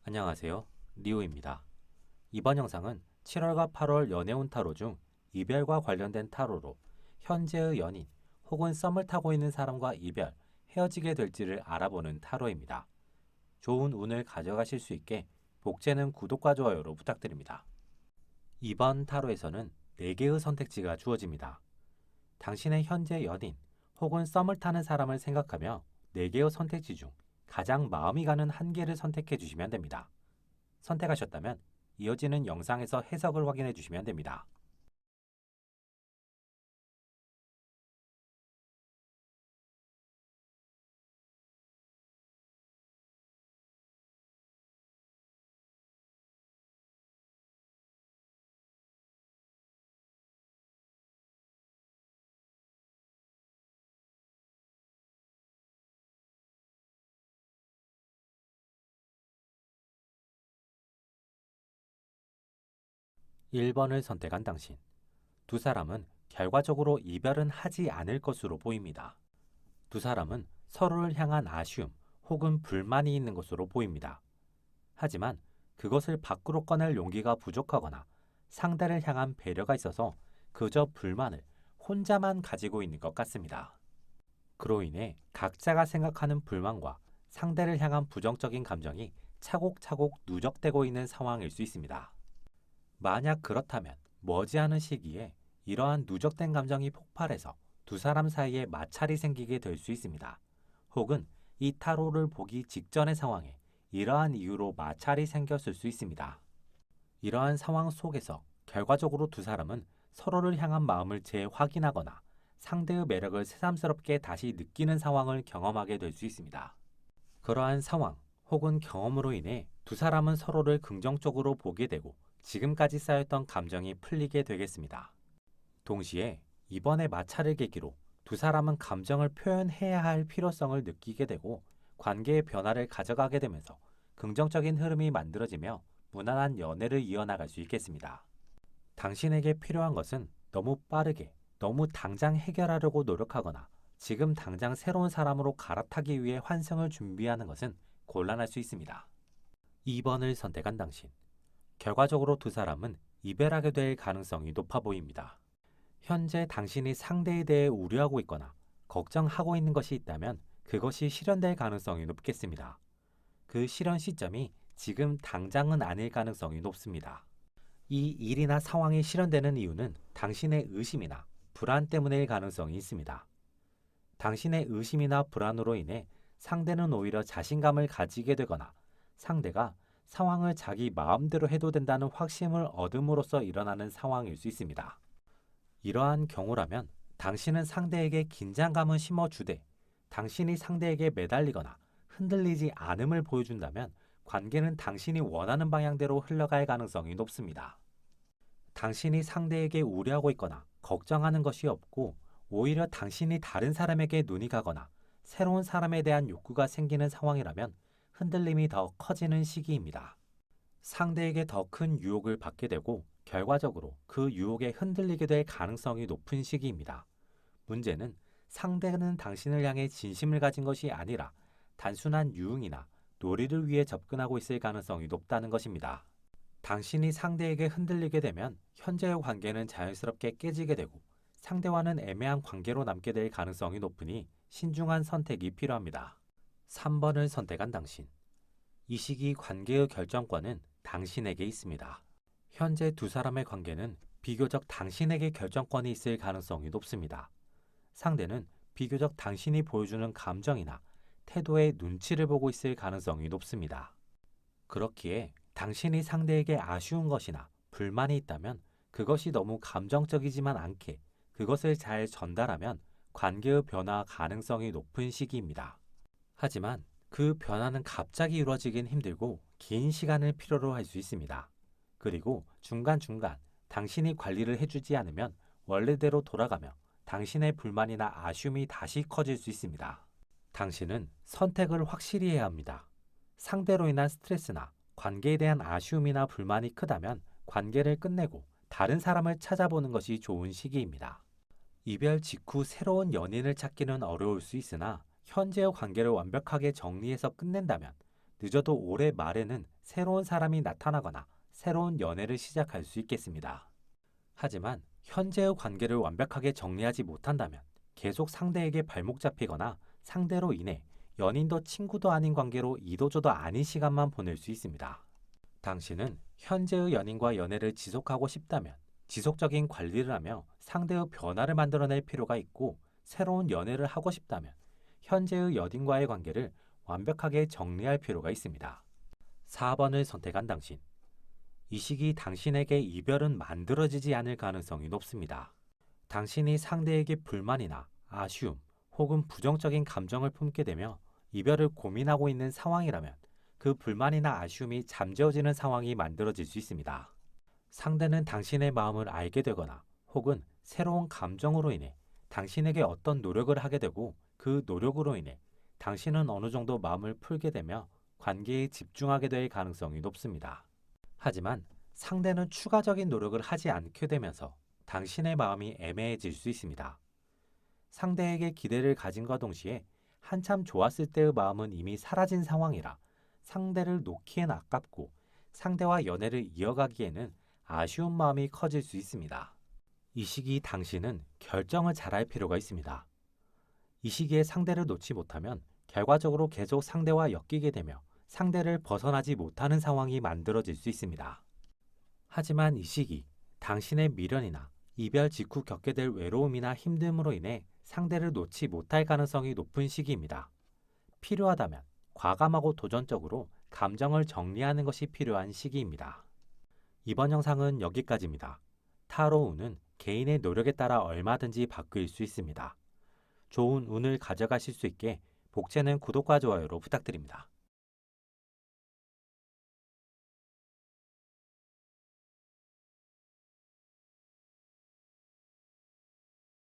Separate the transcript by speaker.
Speaker 1: 안녕하세요. 리오입니다. 이번 영상은 7월과 8월 연애운 타로 중 이별과 관련된 타로로 현재의 연인 혹은 썸을 타고 있는 사람과 이별, 헤어지게 될지를 알아보는 타로입니다. 좋은 운을 가져가실 수 있게 복제는 구독과 좋아요로 부탁드립니다. 이번 타로에서는 4개의 선택지가 주어집니다. 당신의 현재 연인 혹은 썸을 타는 사람을 생각하며 4개의 선택지 중 가장 마음이 가는 한 개를 선택해 주시면 됩니다. 선택하셨다면 이어지는 영상에서 해석을 확인해 주시면 됩니다. 1번을 선택한 당신. 두 사람은 결과적으로 이별은 하지 않을 것으로 보입니다. 두 사람은 서로를 향한 아쉬움 혹은 불만이 있는 것으로 보입니다. 하지만 그것을 밖으로 꺼낼 용기가 부족하거나 상대를 향한 배려가 있어서 그저 불만을 혼자만 가지고 있는 것 같습니다. 그로 인해 각자가 생각하는 불만과 상대를 향한 부정적인 감정이 차곡차곡 누적되고 있는 상황일 수 있습니다. 만약 그렇다면 머지않은 시기에 이러한 누적된 감정이 폭발해서 두 사람 사이에 마찰이 생기게 될 수 있습니다. 혹은 이 타로를 보기 직전의 상황에 이러한 이유로 마찰이 생겼을 수 있습니다. 이러한 상황 속에서 결과적으로 두 사람은 서로를 향한 마음을 재확인하거나 상대의 매력을 새삼스럽게 다시 느끼는 상황을 경험하게 될 수 있습니다. 그러한 상황 혹은 경험으로 인해 두 사람은 서로를 긍정적으로 보게 되고 지금까지 쌓였던 감정이 풀리게 되겠습니다. 동시에 이번의 마찰을 계기로 두 사람은 감정을 표현해야 할 필요성을 느끼게 되고 관계의 변화를 가져가게 되면서 긍정적인 흐름이 만들어지며 무난한 연애를 이어나갈 수 있겠습니다. 당신에게 필요한 것은 너무 빠르게, 너무 당장 해결하려고 노력하거나 지금 당장 새로운 사람으로 갈아타기 위해 환승을 준비하는 것은 곤란할 수 있습니다. 2번을 선택한 당신. 결과적으로 두 사람은 이별하게 될 가능성이 높아 보입니다. 현재 당신이 상대에 대해 우려하고 있거나 걱정하고 있는 것이 있다면 그것이 실현될 가능성이 높겠습니다. 그 실현 시점이 지금 당장은 아닐 가능성이 높습니다. 이 일이나 상황이 실현되는 이유는 당신의 의심이나 불안 때문일 가능성이 있습니다. 당신의 의심이나 불안으로 인해 상대는 오히려 자신감을 가지게 되거나 상대가 상황을 자기 마음대로 해도 된다는 확신을 얻음으로써 일어나는 상황일 수 있습니다. 이러한 경우라면 당신은 상대에게 긴장감을 심어주되 당신이 상대에게 매달리거나 흔들리지 않음을 보여준다면 관계는 당신이 원하는 방향대로 흘러갈 가능성이 높습니다. 당신이 상대에게 우려하고 있거나 걱정하는 것이 없고 오히려 당신이 다른 사람에게 눈이 가거나 새로운 사람에 대한 욕구가 생기는 상황이라면 흔들림이 더 커지는 시기입니다. 상대에게 더 큰 유혹을 받게 되고 결과적으로 그 유혹에 흔들리게 될 가능성이 높은 시기입니다. 문제는 상대는 당신을 향해 진심을 가진 것이 아니라 단순한 유흥이나 놀이를 위해 접근하고 있을 가능성이 높다는 것입니다. 당신이 상대에게 흔들리게 되면 현재의 관계는 자연스럽게 깨지게 되고 상대와는 애매한 관계로 남게 될 가능성이 높으니 신중한 선택이 필요합니다. 3번을 선택한 당신. 이 시기 관계의 결정권은 당신에게 있습니다. 현재 두 사람의 관계는 비교적 당신에게 결정권이 있을 가능성이 높습니다. 상대는 비교적 당신이 보여주는 감정이나 태도의 눈치를 보고 있을 가능성이 높습니다. 그렇기에 당신이 상대에게 아쉬운 것이나 불만이 있다면 그것이 너무 감정적이지만 않게 그것을 잘 전달하면 관계의 변화 가능성이 높은 시기입니다. 하지만 그 변화는 갑자기 이루어지긴 힘들고 긴 시간을 필요로 할 수 있습니다. 그리고 중간중간 당신이 관리를 해주지 않으면 원래대로 돌아가며 당신의 불만이나 아쉬움이 다시 커질 수 있습니다. 당신은 선택을 확실히 해야 합니다. 상대로 인한 스트레스나 관계에 대한 아쉬움이나 불만이 크다면 관계를 끝내고 다른 사람을 찾아보는 것이 좋은 시기입니다. 이별 직후 새로운 연인을 찾기는 어려울 수 있으나 현재의 관계를 완벽하게 정리해서 끝낸다면 늦어도 올해 말에는 새로운 사람이 나타나거나 새로운 연애를 시작할 수 있겠습니다. 하지만 현재의 관계를 완벽하게 정리하지 못한다면 계속 상대에게 발목 잡히거나 상대로 인해 연인도 친구도 아닌 관계로 이도저도 아닌 시간만 보낼 수 있습니다. 당신은 현재의 연인과 연애를 지속하고 싶다면 지속적인 관리를 하며 상대의 변화를 만들어낼 필요가 있고, 새로운 연애를 하고 싶다면 현재의 연인과의 관계를 완벽하게 정리할 필요가 있습니다. 4번을 선택한 당신. 이 시기 당신에게 이별은 만들어지지 않을 가능성이 높습니다. 당신이 상대에게 불만이나 아쉬움 혹은 부정적인 감정을 품게 되며 이별을 고민하고 있는 상황이라면 그 불만이나 아쉬움이 잠재워지는 상황이 만들어질 수 있습니다. 상대는 당신의 마음을 알게 되거나 혹은 새로운 감정으로 인해 당신에게 어떤 노력을 하게 되고, 그 노력으로 인해 당신은 어느 정도 마음을 풀게 되며 관계에 집중하게 될 가능성이 높습니다. 하지만 상대는 추가적인 노력을 하지 않게 되면서 당신의 마음이 애매해질 수 있습니다. 상대에게 기대를 가진과 동시에 한참 좋았을 때의 마음은 이미 사라진 상황이라 상대를 놓기엔 아깝고 상대와 연애를 이어가기에는 아쉬운 마음이 커질 수 있습니다. 이 시기 당신은 결정을 잘할 필요가 있습니다. 이 시기에 상대를 놓지 못하면 결과적으로 계속 상대와 엮이게 되며 상대를 벗어나지 못하는 상황이 만들어질 수 있습니다. 하지만 이 시기 당신의 미련이나 이별 직후 겪게 될 외로움이나 힘듦으로 인해 상대를 놓지 못할 가능성이 높은 시기입니다. 필요하다면 과감하고 도전적으로 감정을 정리하는 것이 필요한 시기입니다. 이번 영상은 여기까지입니다. 타로 운은 개인의 노력에 따라 얼마든지 바뀔 수 있습니다. 좋은 운을 가져가실 수 있게 복채는 구독과 좋아요로 부탁드립니다.